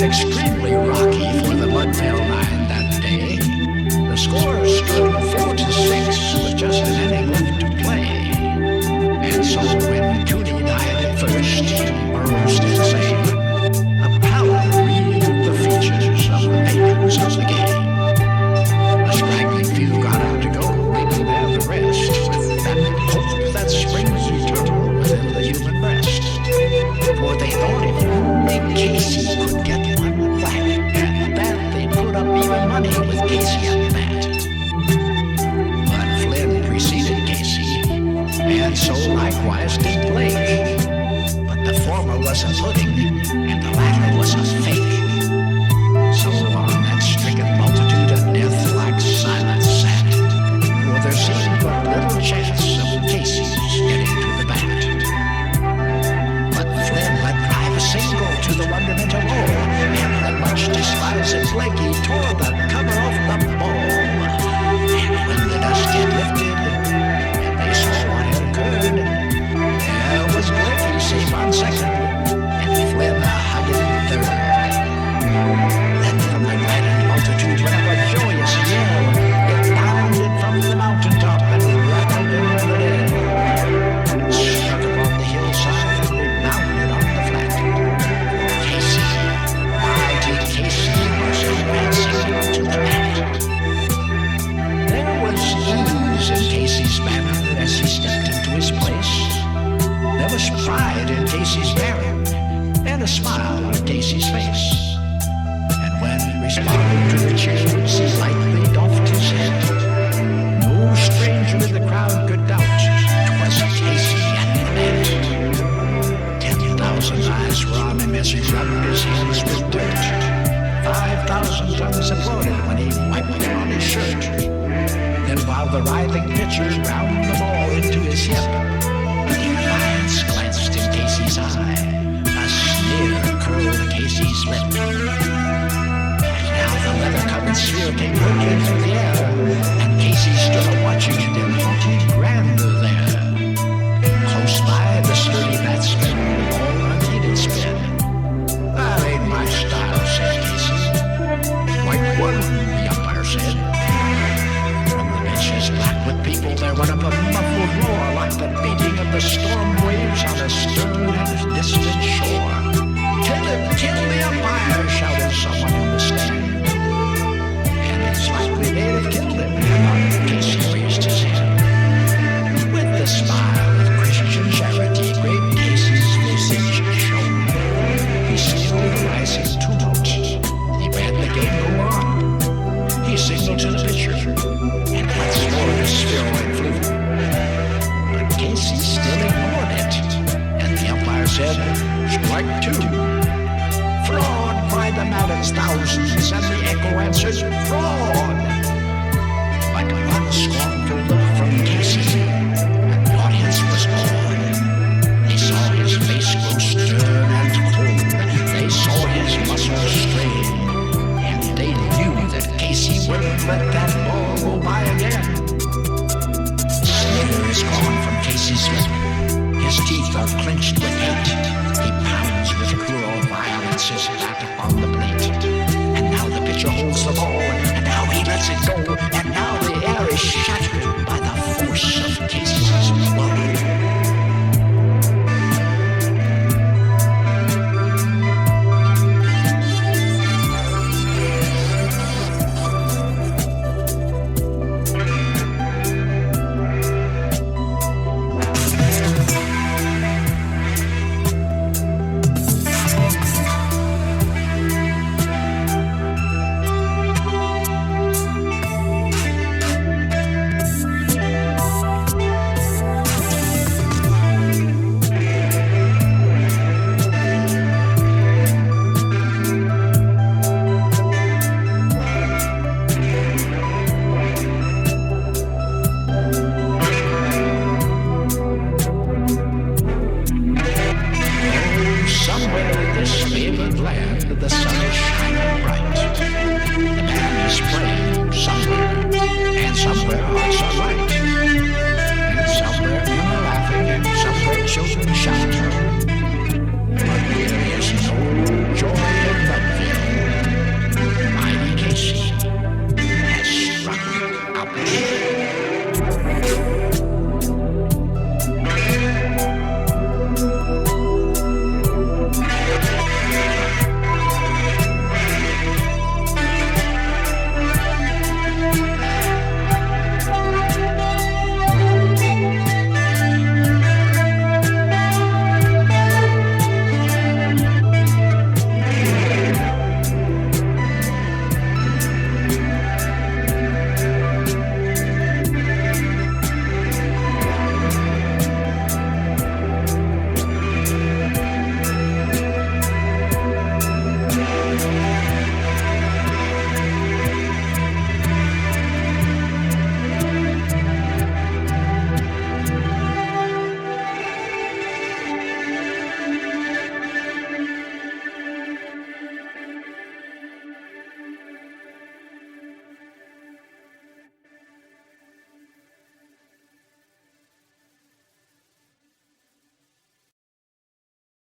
Extremely rocky for the Mudville line that day. The score stood 4-6 with just an inning left to play. And so when Cooney died at first, Burroughs did say, a pallor revealed the features of the patrons of the game. A straggling few got out to go, leaving there the rest, with that hope that springs eternal within the human breast. For they thought if only Casey could get one whack, and that they'd put up even money with Casey at the bat. But Flynn preceded Casey, and so likewise did Blake. But the former was a pudding, and the latter was a fake. So on that stricken multitude of death like silence sat, for there seemed but little chance of Casey's getting to the bat. Single to the wonderment of all, and the much despised Blakey tore the cover off the ball. And when the dust had lifted, and they saw what had occurred, there was Blakey safe on second, and Flynn hugging third. Then from the gladdened multitude went up a joyous yell. It bounded from the mountaintop and rattled over the dead. Struck upon the hillside and rebounded on the flat. Casey was advancing to the bat. There was ease in Casey's manner as he stepped into his place. There was pride in Casey's bearing and a smile on Casey's face. And when he responded to the cheers, he lightly doffed his hat. No stranger in the crowd could doubt 'twas Casey at the bat. 10,000 eyes were on him as he rubbed his hands with dirt. 5,000 tongues applauded when he wiped it on his shirt. Then while the writhing pitcher ground the ball into his hip, defiance glanced in Casey's eye. A sneer curled Casey's lip. And now the leather-covered sphere came hurtling through the air, and Casey stood watching it in haughty grandeur there. Close by the sturdy batsman, all unheeded spin. That ain't my style, said Casey. White one, the umpire said. From the benches black with people, there went up a muffled roar like the beating of the storm waves on a stern and distant shore. Kill him, kill the umpire, shouted someone in the stand. And it's likely they'd have killed him had Casey raised his hand. With the smile of Christian charity, great Casey's visage shone. He stilled the rising tumult. He bade the game go on. He signaled to the pitcher, and once more the spheroid flew. But Casey still ignored it, and the umpire said, "Strike two." "Fraud!" cried the Madden's thousands, and the echo answered, "Fraud!" But one scornful look from Casey, and the audience was awed. They saw his face grow stern and cold. They saw his muscles strain, and they knew that Casey wouldn't let that ball go by again. Sneer is gone from Casey's lip. His teeth are clenched with hate. He pounds with cruel violence his bat upon the plate. And now the pitcher holds the ball, and now he lets it go, and now the air is shattered by the force of Casey's blow. the sunny